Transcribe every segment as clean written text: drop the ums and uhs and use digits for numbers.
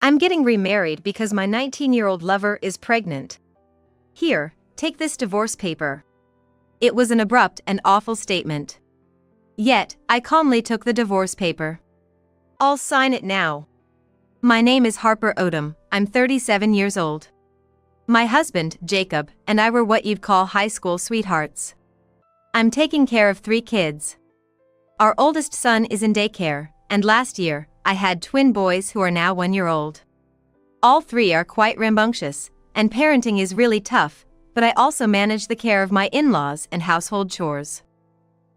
I'm getting remarried because my 19-year-old lover is pregnant. Here, take this divorce paper. It was an abrupt and awful statement. Yet, I calmly took the divorce paper. I'll sign it now. My name is Harper Odom, I'm 37 years old. My husband, Jacob, and I were what you'd call high school sweethearts. I'm taking care of 3 kids. Our oldest son is in daycare, and last year, I had twin boys who are now 1 year old. All 3 are quite rambunctious, and parenting is really tough, but I also manage the care of my in-laws and household chores.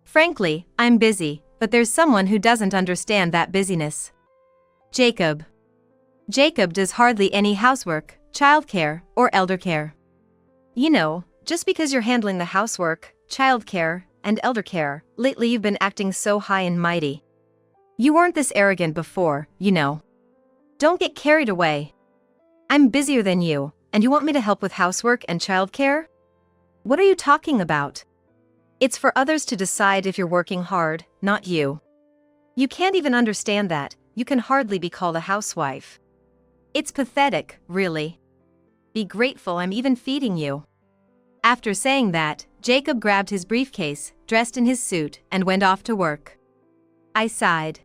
Frankly, I'm busy, but there's someone who doesn't understand that busyness. Jacob. Jacob does hardly any housework, childcare, or elder care. You know, just because you're handling the housework, childcare, and elder care, lately you've been acting so high and mighty. You weren't this arrogant before, you know. Don't get carried away. I'm busier than you, and you want me to help with housework and childcare? What are you talking about? It's for others to decide if you're working hard, not you. You can't even understand that, you can hardly be called a housewife. It's pathetic, really. Be grateful I'm even feeding you. After saying that, Jacob grabbed his briefcase, dressed in his suit, and went off to work. I sighed.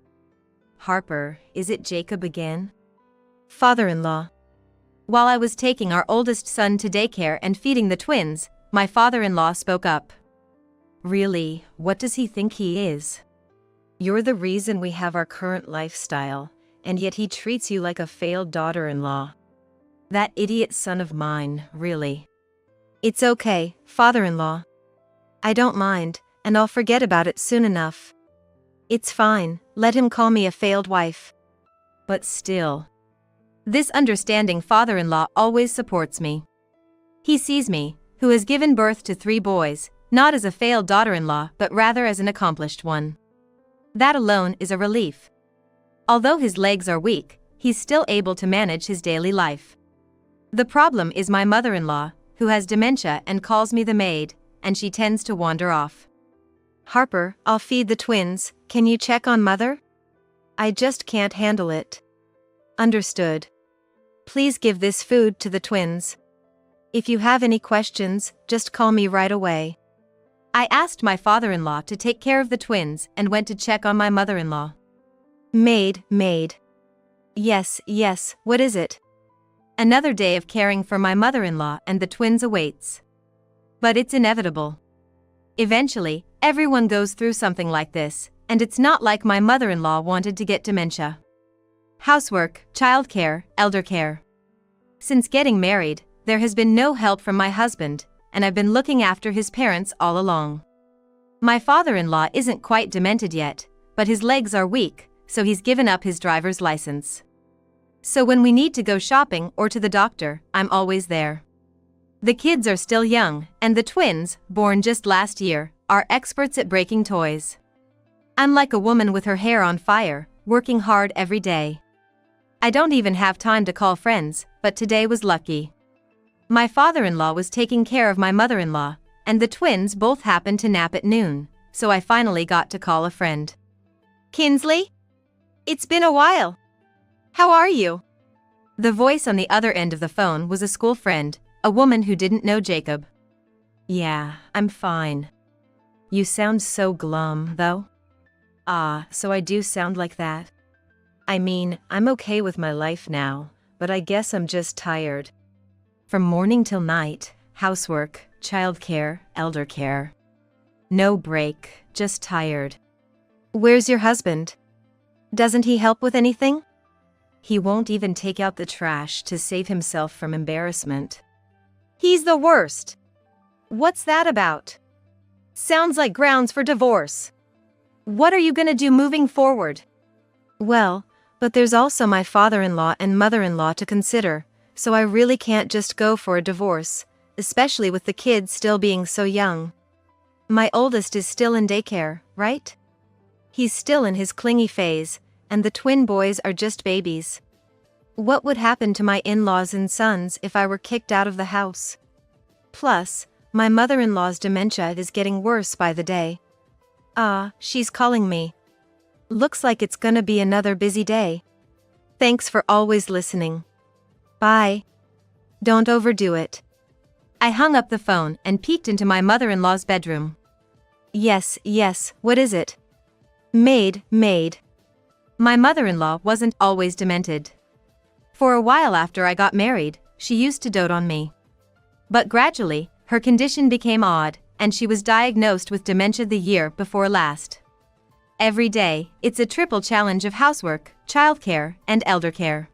Harper, is it Jacob again? Father-in-law. While I was taking our oldest son to daycare and feeding the twins, my father-in-law spoke up. Really, what does he think he is? You're the reason we have our current lifestyle, and yet he treats you like a failed daughter-in-law. That idiot son of mine, really. It's okay, father-in-law. I don't mind, and I'll forget about it soon enough. It's fine, let him call me a failed wife. But still. This understanding father-in-law always supports me. He sees me, who has given birth to 3 boys, not as a failed daughter-in-law but rather as an accomplished one. That alone is a relief. Although his legs are weak, he's still able to manage his daily life. The problem is my mother-in-law, who has dementia and calls me the maid, and she tends to wander off. Harper, I'll feed the twins, can you check on mother? I just can't handle it. Understood. Please give this food to the twins. If you have any questions, just call me right away. I asked my father-in-law to take care of the twins and went to check on my mother-in-law. Maid. Yes, what is it? Another day of caring for my mother-in-law and the twins awaits. But it's inevitable. Eventually, everyone goes through something like this, and it's not like my mother-in-law wanted to get dementia. Housework, childcare, elder care. Since getting married, there has been no help from my husband, and I've been looking after his parents all along. My father-in-law isn't quite demented yet, but his legs are weak, so he's given up his driver's license. So when we need to go shopping or to the doctor, I'm always there. The kids are still young, and the twins, born just last year, are experts at breaking toys. I'm like a woman with her hair on fire, working hard every day. I don't even have time to call friends, but today was lucky. My father-in-law was taking care of my mother-in-law, and the twins both happened to nap at noon, so I finally got to call a friend. Kinsley? It's been a while. How are you? The voice on the other end of the phone was a school friend, a woman who didn't know Jacob. Yeah, I'm fine. You sound so glum, though. Ah, so I do sound like that. I mean, I'm okay with my life now, but I guess I'm just tired. From morning till night, housework, childcare, elder care. No break, just tired. Where's your husband? Doesn't he help with anything? He won't even take out the trash to save himself from embarrassment. He's the worst. What's that about? Sounds like grounds for divorce. What are you gonna do moving forward? Well, but there's also my father-in-law and mother-in-law to consider, so I really can't just go for a divorce, especially with the kids still being so young. My oldest is still in daycare, right? He's still in his clingy phase, and the twin boys are just babies. What would happen to my in-laws and sons if I were kicked out of the house? Plus, my mother-in-law's dementia is getting worse by the day. Ah, she's calling me. Looks like it's gonna be another busy day. Thanks for always listening. Bye. Don't overdo it. I hung up the phone and peeked into my mother-in-law's bedroom. Yes, what is it? Maid. My mother-in-law wasn't always demented. For a while after I got married, she used to dote on me. But gradually, her condition became odd, and she was diagnosed with dementia the year before last. Every day, it's a triple challenge of housework, childcare, and elder care.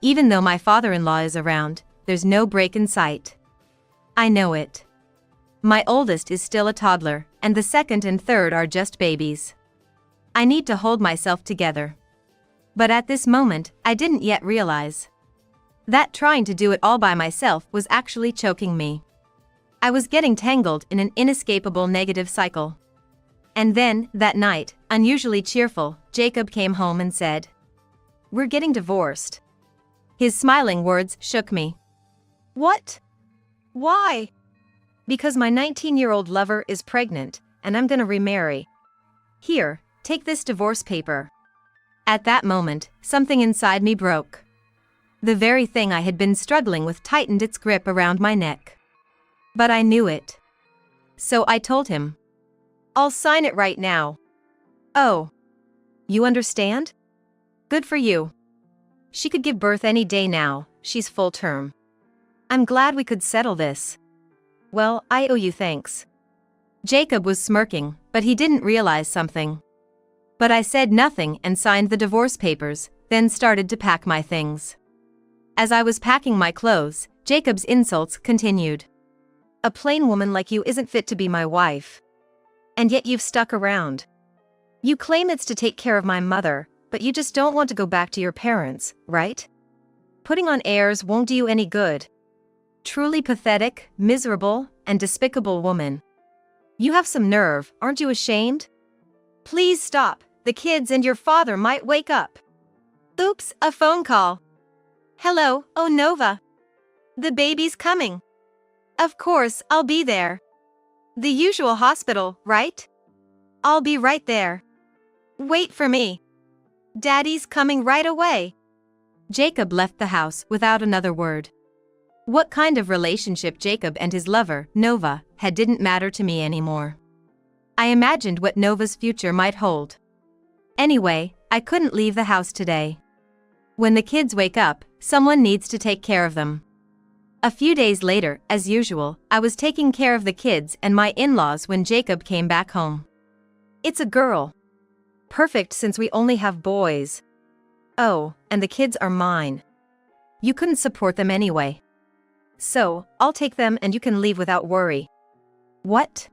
Even though my father-in-law is around, there's no break in sight. I know it. My oldest is still a toddler, and the second and third are just babies. I need to hold myself together. But at this moment, I didn't yet realize that trying to do it all by myself was actually choking me. I was getting tangled in an inescapable negative cycle. And then, that night, unusually cheerful, Jacob came home and said, "We're getting divorced." His smiling words shook me. What? Why? Because my 19-year-old lover is pregnant, and I'm gonna remarry. Here, take this divorce paper. At that moment, something inside me broke. The very thing I had been struggling with tightened its grip around my neck. But I knew it. So I told him, "I'll sign it right now." Oh. You understand? Good for you. She could give birth any day now, she's full term. I'm glad we could settle this. Well, I owe you thanks. Jacob was smirking, but he didn't realize something. But I said nothing and signed the divorce papers, then started to pack my things. As I was packing my clothes, Jacob's insults continued. A plain woman like you isn't fit to be my wife. And yet you've stuck around. You claim it's to take care of my mother, but you just don't want to go back to your parents, right? Putting on airs won't do you any good. Truly pathetic, miserable, and despicable woman. You have some nerve, aren't you ashamed? Please stop, the kids and your father might wake up. Oops, a phone call. Hello, oh Nova. The baby's coming. Of course, I'll be there. The usual hospital, right? I'll be right there. Wait for me. Daddy's coming right away. Jacob left the house without another word. What kind of relationship Jacob and his lover, Nova, had didn't matter to me anymore. I imagined what Nova's future might hold. Anyway, I couldn't leave the house today. When the kids wake up, someone needs to take care of them. A few days later, as usual, I was taking care of the kids and my in-laws when Jacob came back home. It's a girl. Perfect since we only have boys. Oh, and the kids are mine. You couldn't support them anyway. So, I'll take them and you can leave without worry. What?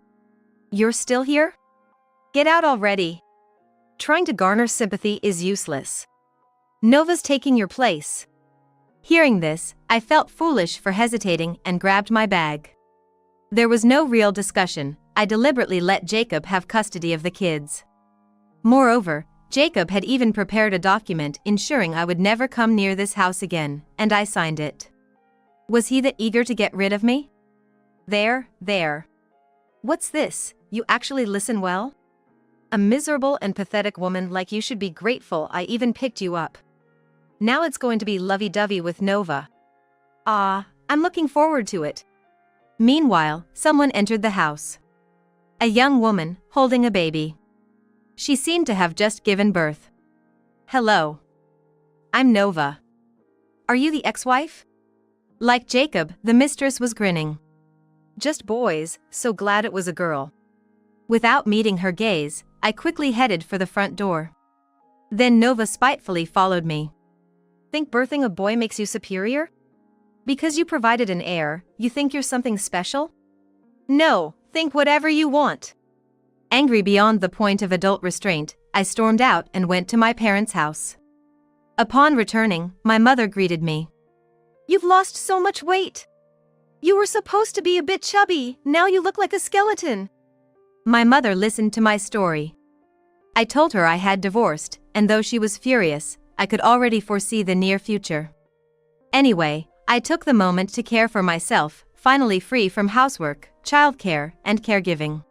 You're still here? Get out already. Trying to garner sympathy is useless. Nova's taking your place. Hearing this, I felt foolish for hesitating and grabbed my bag. There was no real discussion. I deliberately let Jacob have custody of the kids. Moreover, Jacob had even prepared a document ensuring I would never come near this house again, and I signed it. Was he that eager to get rid of me? There. What's this? You actually listen well? A miserable and pathetic woman like you should be grateful I even picked you up. Now it's going to be lovey-dovey with Nova. Ah, I'm looking forward to it. Meanwhile, someone entered the house. A young woman, holding a baby. She seemed to have just given birth. Hello. I'm Nova. Are you the ex-wife? Like Jacob, the mistress was grinning. Just boys, so glad it was a girl. Without meeting her gaze, I quickly headed for the front door. Then Nova spitefully followed me. Think birthing a boy makes you superior? Because you provided an heir, you think you're something special? No, think whatever you want. Angry beyond the point of adult restraint, I stormed out and went to my parents' house. Upon returning, my mother greeted me. You've lost so much weight. You were supposed to be a bit chubby, now you look like a skeleton. My mother listened to my story. I told her I had divorced, and though she was furious, I could already foresee the near future. Anyway, I took the moment to care for myself, finally free from housework, childcare, and caregiving.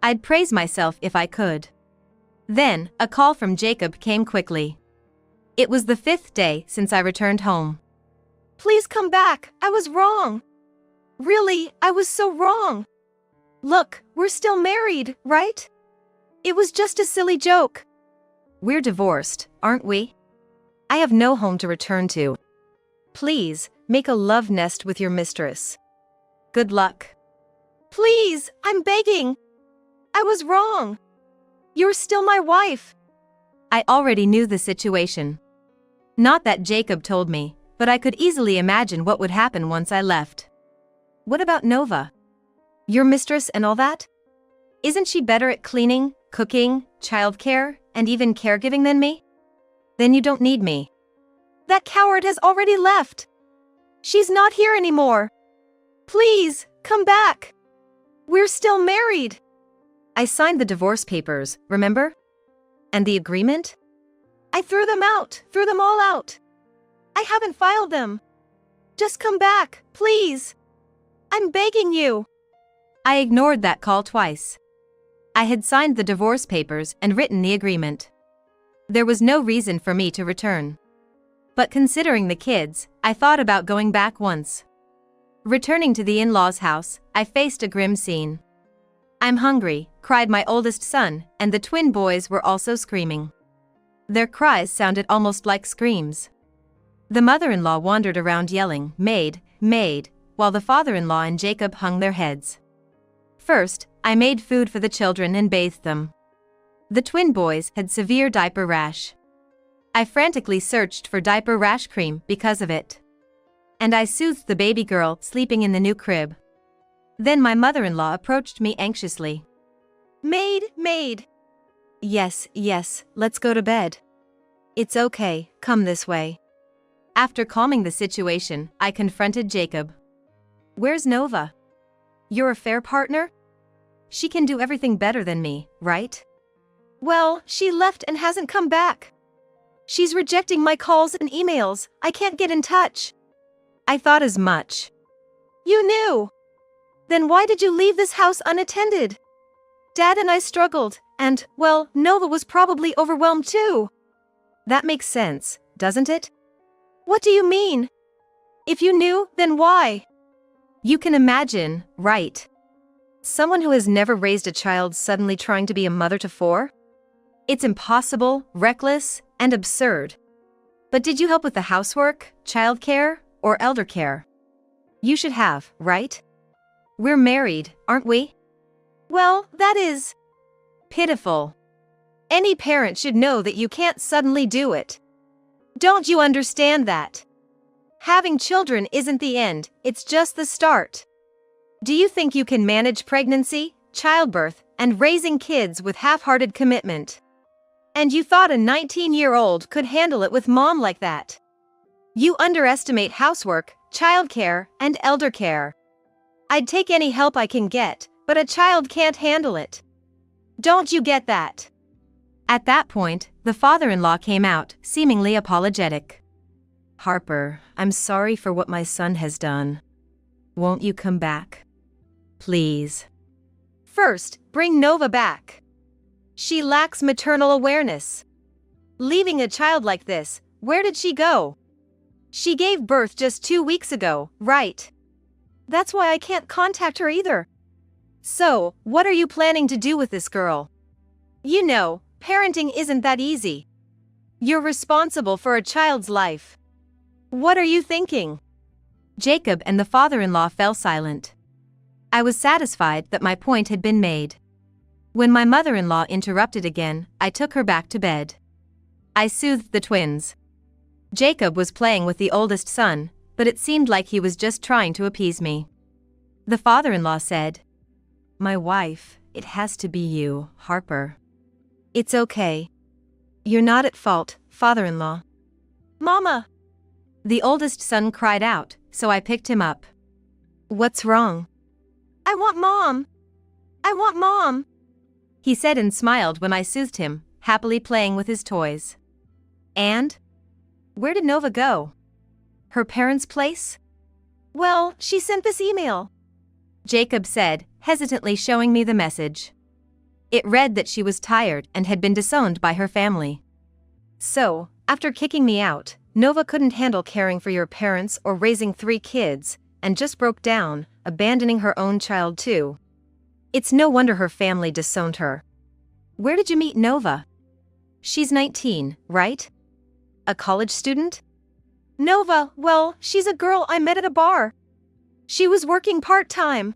I'd praise myself if I could. Then, a call from Jacob came quickly. It was the 5th day since I returned home. Please come back, I was wrong. Really, I was so wrong. Look, we're still married, right? It was just a silly joke. We're divorced, aren't we? I have no home to return to. Please, make a love nest with your mistress. Good luck. Please, I'm begging. I was wrong. You're still my wife. I already knew the situation. Not that Jacob told me, but I could easily imagine what would happen once I left. What about Nova? Your mistress and all that? Isn't she better at cleaning, cooking, childcare, and even caregiving than me? Then you don't need me. That coward has already left. She's not here anymore. Please, come back. We're still married. I signed the divorce papers, remember? And the agreement? I threw them all out. I haven't filed them. Just come back, please. I'm begging you. I ignored that call twice. I had signed the divorce papers and written the agreement. There was no reason for me to return. But considering the kids, I thought about going back once. Returning to the in-laws' house, I faced a grim scene. I'm hungry, cried my oldest son, and the twin boys were also screaming. Their cries sounded almost like screams. The mother-in-law wandered around yelling, "Maid, maid," while the father-in-law and Jacob hung their heads. First, I made food for the children and bathed them. The twin boys had severe diaper rash. I frantically searched for diaper rash cream because of it. And I soothed the baby girl sleeping in the new crib. Then my mother-in-law approached me anxiously. Maid. Yes, let's go to bed. It's okay, come this way. After calming the situation, I confronted Jacob. Where's Nova? Your affair partner? She can do everything better than me, right? Well, she left and hasn't come back. She's rejecting my calls and emails. I can't get in touch. I thought as much. You knew. Then why did you leave this house unattended? Dad and I struggled, and, well, Nova was probably overwhelmed too. That makes sense, doesn't it? What do you mean? If you knew, then why? You can imagine, right? Someone who has never raised a child suddenly trying to be a mother to 4? It's impossible, reckless, and absurd. But did you help with the housework, childcare, or elder care? You should have, right? We're married, aren't we? Well, that is pitiful. Any parent should know that you can't suddenly do it. Don't you understand that? Having children isn't the end, it's just the start. Do you think you can manage pregnancy, childbirth, and raising kids with half-hearted commitment? And you thought a 19-year-old could handle it with mom like that? You underestimate housework, childcare, and elder care. I'd take any help I can get, but a child can't handle it. Don't you get that? At that point, the father-in-law came out, seemingly apologetic. Harper, I'm sorry for what my son has done. Won't you come back? Please. First, bring Nova back. She lacks maternal awareness. Leaving a child like this, where did she go? She gave birth just 2 weeks ago, right? That's why I can't contact her either. So, what are you planning to do with this girl? You know, parenting isn't that easy. You're responsible for a child's life. What are you thinking? Jacob and the father-in-law fell silent. I was satisfied that my point had been made. When my mother-in-law interrupted again, I took her back to bed. I soothed the twins. Jacob was playing with the oldest son, but it seemed like he was just trying to appease me. The father-in-law said, "My wife, it has to be you, Harper." It's okay. You're not at fault, father-in-law. Mama! The oldest son cried out, so I picked him up. What's wrong? I want mom. I want mom. He said and smiled when I soothed him, happily playing with his toys. And? Where did Nova go? Her parents' place? Well, she sent this email. Jacob said, hesitantly showing me the message. It read that she was tired and had been disowned by her family. So, After kicking me out, Nova couldn't handle caring for your parents or raising 3 kids, and just broke down, abandoning her own child too. It's no wonder her family disowned her. Where did you meet Nova? She's 19, right? A college student? Nova, well, she's a girl I met at a bar. She was working part-time.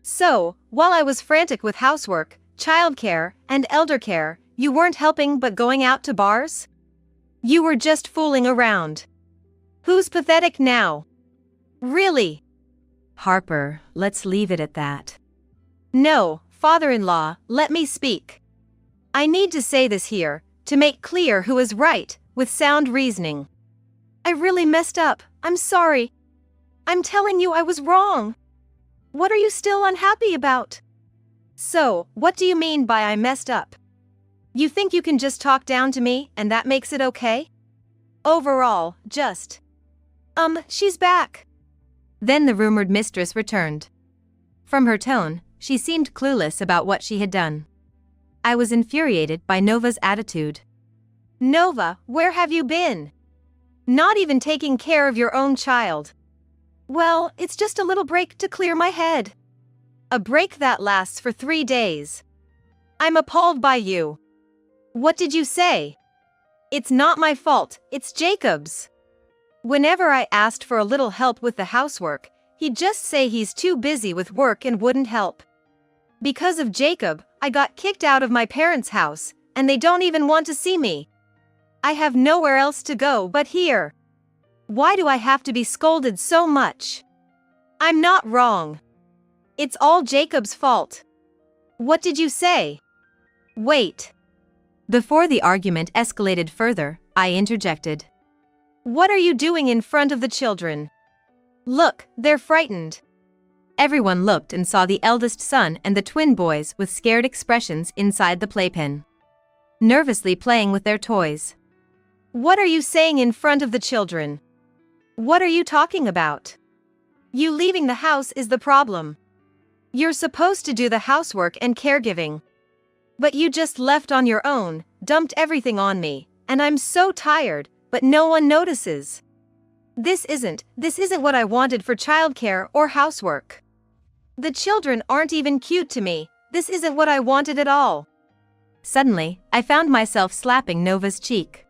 So, while I was frantic with housework, childcare, and elder care, you weren't helping but going out to bars? You were just fooling around. Who's pathetic now? Really? Harper, let's leave it at that. No, father-in-law, let me speak. I need to say this here, to make clear who is right, with sound reasoning. I really messed up, I'm sorry. I'm telling you I was wrong. What are you still unhappy about? So, what do you mean by I messed up? You think you can just talk down to me and that makes it okay? Overall, just... she's back. Then the rumored mistress returned. From her tone, she seemed clueless about what she had done. I was infuriated by Nova's attitude. Nova, where have you been? Not even taking care of your own child. Well, it's just a little break to clear my head. A break that lasts for 3 days. I'm appalled by you. What did you say? It's not my fault, it's Jacob's. Whenever I asked for a little help with the housework, he'd just say he's too busy with work and wouldn't help. Because of Jacob, I got kicked out of my parents' house, and they don't even want to see me. I have nowhere else to go but here. Why do I have to be scolded so much? I'm not wrong. It's all Jacob's fault. What did you say? Wait. Before the argument escalated further, I interjected. What are you doing in front of the children? Look, they're frightened. Everyone looked and saw the eldest son and the twin boys with scared expressions inside the playpen, nervously playing with their toys. What are you saying in front of the children? What are you talking about? You leaving the house is the problem. You're supposed to do the housework and caregiving. But you just left on your own, dumped everything on me, and I'm so tired, but no one notices. This isn't what I wanted for childcare or housework. The children aren't even cute to me, this isn't what I wanted at all. Suddenly, I found myself slapping Nova's cheek.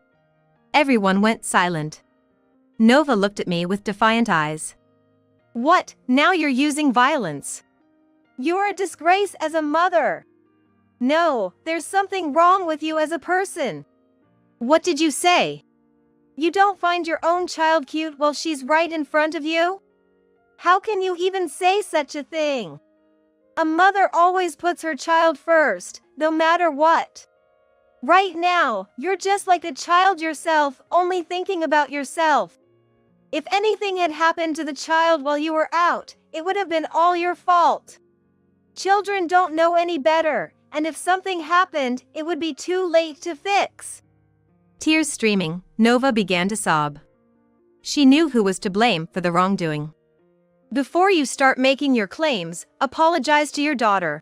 Everyone went silent. Nova looked at me with defiant eyes. What, now you're using violence? You're a disgrace as a mother. No, there's something wrong with you as a person. What did you say? You don't find your own child cute while she's right in front of you? How can you even say such a thing? A mother always puts her child first, no matter what. Right now, you're just like a child yourself, only thinking about yourself. If anything had happened to the child while you were out, it would have been all your fault. Children don't know any better, and if something happened, it would be too late to fix. Tears streaming, Nova began to sob. She knew who was to blame for the wrongdoing. Before you start making your claims, apologize to your daughter.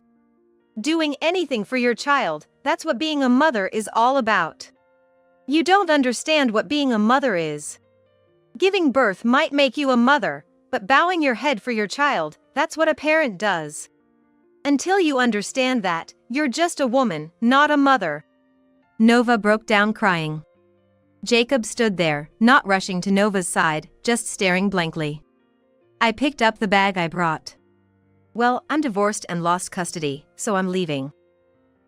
Doing anything for your child, that's what being a mother is all about. You don't understand what being a mother is. Giving birth might make you a mother, but bowing your head for your child, that's what a parent does. Until you understand that, you're just a woman, not a mother. Nova broke down crying. Jacob stood there, not rushing to Nova's side, just staring blankly. I picked up the bag I brought. Well, I'm divorced and lost custody, so I'm leaving.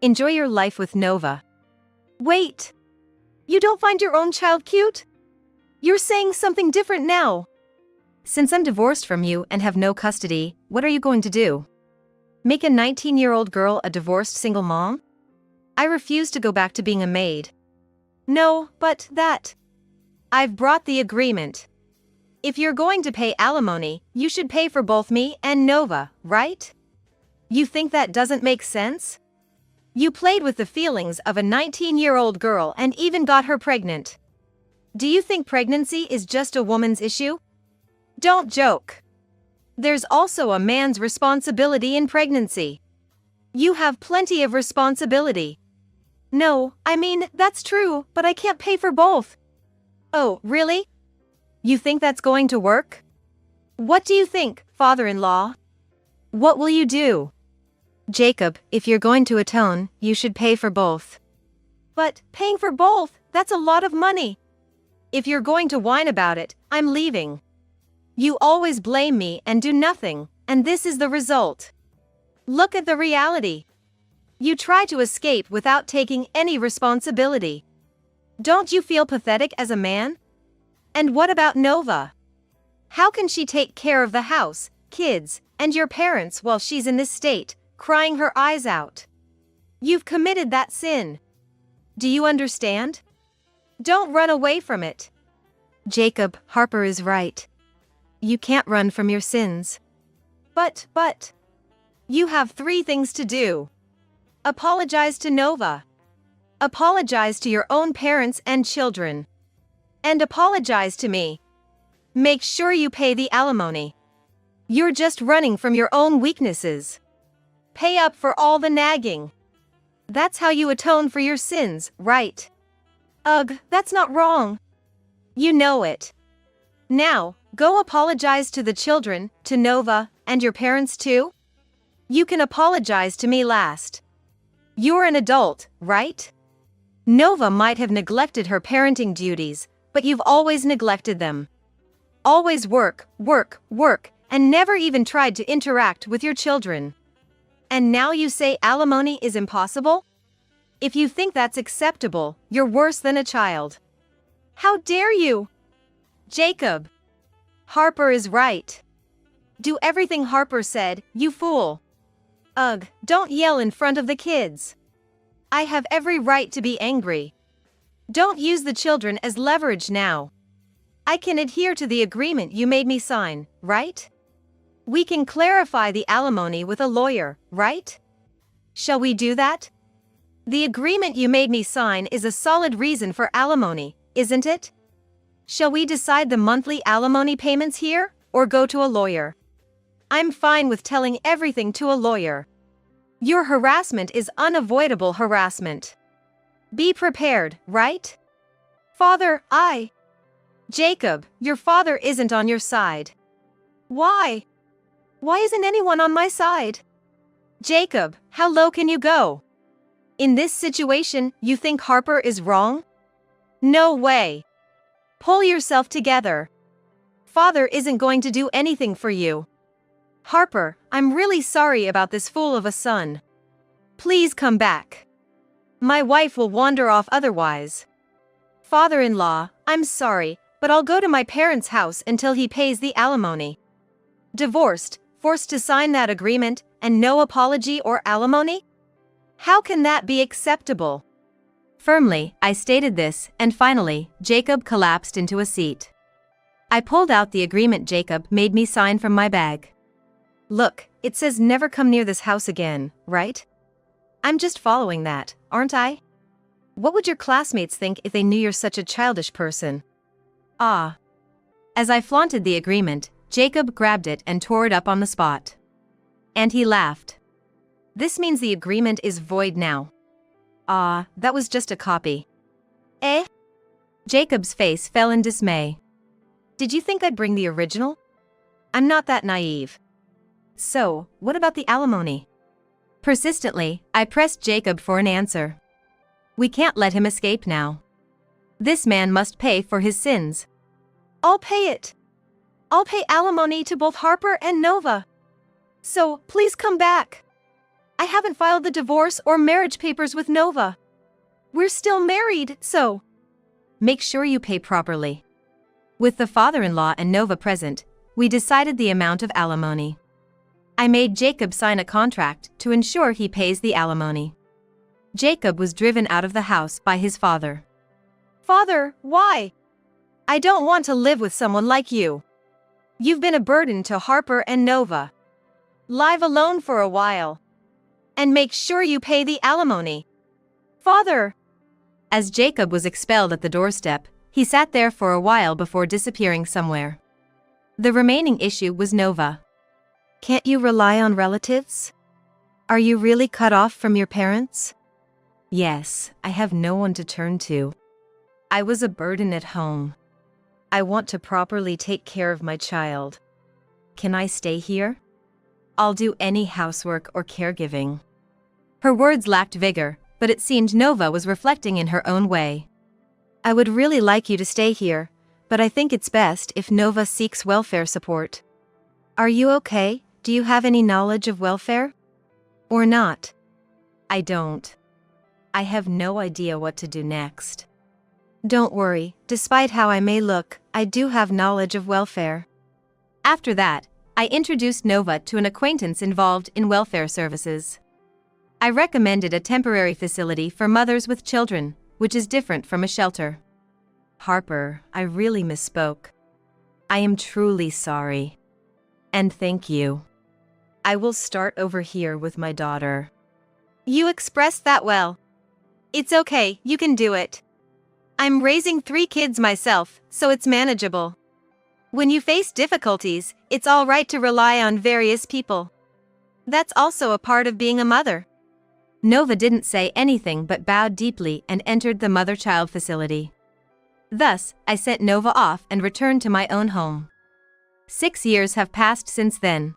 Enjoy your life with Nova. Wait! You don't find your own child cute? You're saying something different now. Since I'm divorced from you and have no custody, what are you going to do? Make a 19-year-old girl a divorced single mom? I refuse to go back to being a maid. No, but that... I've brought the agreement. If you're going to pay alimony, you should pay for both me and Nova, right? You think that doesn't make sense? You played with the feelings of a 19-year-old girl and even got her pregnant. Do you think pregnancy is just a woman's issue? Don't joke. There's also a man's responsibility in pregnancy. You have plenty of responsibility. No, I mean, that's true, but I can't pay for both. Oh, really? You think that's going to work? What do you think, father-in-law? What will you do? Jacob, if you're going to atone, you should pay for both. But paying for both, that's a lot of money. If you're going to whine about it, I'm leaving. You always blame me and do nothing, and this is the result. Look at the reality. You try to escape without taking any responsibility. Don't you feel pathetic as a man? And what about Nova? How can she take care of the house, kids, and your parents while she's in this state, crying her eyes out? You've committed that sin. Do you understand? Don't run away from it. Jacob, Harper is right. You can't run from your sins. But, you have 3 things to do. Apologize to Nova. Apologize to your own parents and children. And apologize to me. Make sure you pay the alimony. You're just running from your own weaknesses. Pay up for all the nagging. That's how you atone for your sins, right? Ugh, that's not wrong. You know it. Now, go apologize to the children, to Nova, and your parents too. You can apologize to me last. You're an adult, right? Nova might have neglected her parenting duties, but you've always neglected them. Always work, work, work, and never even tried to interact with your children. And now you say alimony is impossible? If you think that's acceptable, you're worse than a child. How dare you? Jacob. Harper is right. Do everything Harper said, you fool. Ugh, don't yell in front of the kids. I have every right to be angry. Don't use the children as leverage now. I can adhere to the agreement you made me sign, right? We can clarify the alimony with a lawyer, right? Shall we do that? The agreement you made me sign is a solid reason for alimony, isn't it? Shall we decide the monthly alimony payments here, or go to a lawyer? I'm fine with telling everything to a lawyer. Your harassment is unavoidable harassment. Be prepared, right? Father, Jacob, your father isn't on your side. Why? Why isn't anyone on my side? Jacob, how low can you go? In this situation, you think Harper is wrong? No way. Pull yourself together. Father isn't going to do anything for you. Harper, I'm really sorry about this fool of a son. Please come back. My wife will wander off otherwise. Father-in-law, I'm sorry, but I'll go to my parents' house until he pays the alimony. Divorced, forced to sign that agreement, and no apology or alimony? How can that be acceptable? Firmly, I stated this, and finally, Jacob collapsed into a seat. I pulled out the agreement Jacob made me sign from my bag. Look, it says never come near this house again, right? I'm just following that, aren't I? What would your classmates think if they knew you're such a childish person? Ah. As I flaunted the agreement, Jacob grabbed it and tore it up on the spot. And he laughed. This means the agreement is void now. Ah, that was just a copy. Eh? Jacob's face fell in dismay. Did you think I'd bring the original? I'm not that naive. So, what about the alimony? Persistently, I pressed Jacob for an answer. We can't let him escape now. This man must pay for his sins. I'll pay it. I'll pay alimony to both Harper and Nova. So, please come back. I haven't filed the divorce or marriage papers with Nova. We're still married, so. Make sure you pay properly. With the father-in-law and Nova present, we decided the amount of alimony. I made Jacob sign a contract to ensure he pays the alimony. Jacob was driven out of the house by his father. Father, why? I don't want to live with someone like you. You've been a burden to Harper and Nova. Live alone for a while. And make sure you pay the alimony. Father! As Jacob was expelled at the doorstep, he sat there for a while before disappearing somewhere. The remaining issue was Nova. Can't you rely on relatives? Are you really cut off from your parents? Yes, I have no one to turn to. I was a burden at home. I want to properly take care of my child. Can I stay here? I'll do any housework or caregiving. Her words lacked vigor, but it seemed Nova was reflecting in her own way. I would really like you to stay here, but I think it's best if Nova seeks welfare support. Are you okay? Do you have any knowledge of welfare? Or not? I don't. I have no idea what to do next. Don't worry, despite how I may look, I do have knowledge of welfare. After that, I introduced Nova to an acquaintance involved in welfare services. I recommended a temporary facility for mothers with children, which is different from a shelter. Harper, I really misspoke. I am truly sorry. And thank you. I will start over here with my daughter. You expressed that well. It's okay, you can do it. I'm raising 3 kids myself, so it's manageable. When you face difficulties, it's all right to rely on various people. That's also a part of being a mother. Nova didn't say anything but bowed deeply and entered the mother-child facility. Thus, I sent Nova off and returned to my own home. 6 years have passed since then.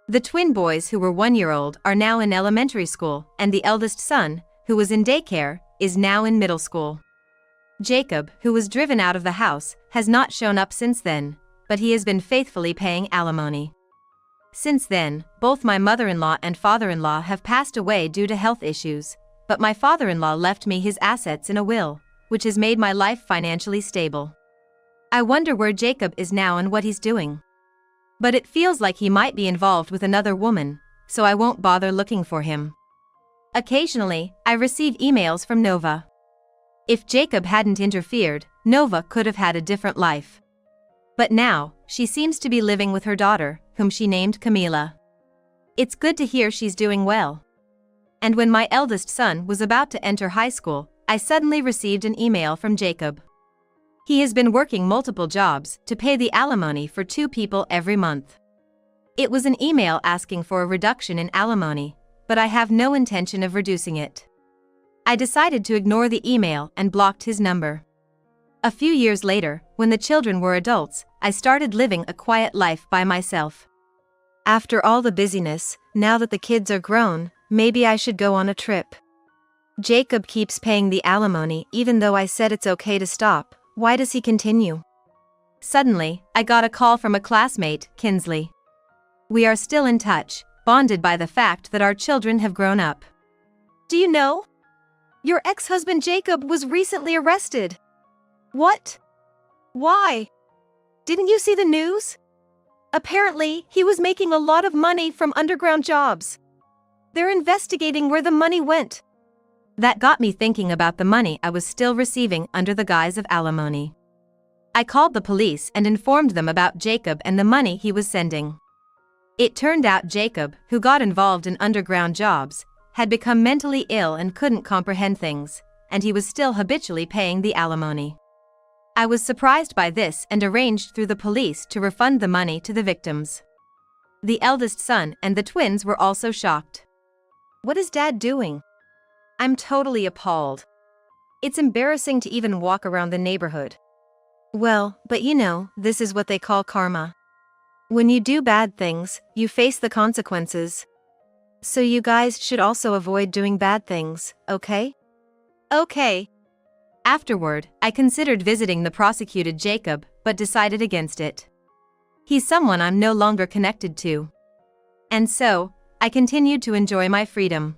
The twin boys who were 1-year-old are now in elementary school, and the eldest son, who was in daycare, is now in middle school. Jacob, who was driven out of the house, has not shown up since then, but he has been faithfully paying alimony. Since then, both my mother-in-law and father-in-law have passed away due to health issues, but my father-in-law left me his assets in a will, which has made my life financially stable. I wonder where Jacob is now and what he's doing. But it feels like he might be involved with another woman, so I won't bother looking for him. Occasionally, I receive emails from Nova. If Jacob hadn't interfered, Nova could have had a different life. But now, she seems to be living with her daughter, whom she named Camila. It's good to hear she's doing well. And when my eldest son was about to enter high school, I suddenly received an email from Jacob. He has been working multiple jobs to pay the alimony for 2 people every month. It was an email asking for a reduction in alimony, but I have no intention of reducing it. I decided to ignore the email and blocked his number. A few years later, when the children were adults, I started living a quiet life by myself. After all the busyness, now that the kids are grown, maybe I should go on a trip. Jacob keeps paying the alimony even though I said it's okay to stop. Why does he continue? Suddenly, I got a call from a classmate, Kinsley. We are still in touch, bonded by the fact that our children have grown up. Do you know? Your ex-husband Jacob was recently arrested. What? Why? Didn't you see the news? Apparently, he was making a lot of money from underground jobs. They're investigating where the money went. That got me thinking about the money I was still receiving under the guise of alimony. I called the police and informed them about Jacob and the money he was sending. It turned out Jacob, who got involved in underground jobs, had become mentally ill and couldn't comprehend things, and he was still habitually paying the alimony. I was surprised by this and arranged through the police to refund the money to the victims. The eldest son and the twins were also shocked. What is Dad doing? I'm totally appalled. It's embarrassing to even walk around the neighborhood. Well, but you know, this is what they call karma. When you do bad things, you face the consequences. So you guys should also avoid doing bad things, okay? Okay. Afterward, I considered visiting the prosecuted Jacob, but decided against it. He's someone I'm no longer connected to. And so, I continued to enjoy my freedom.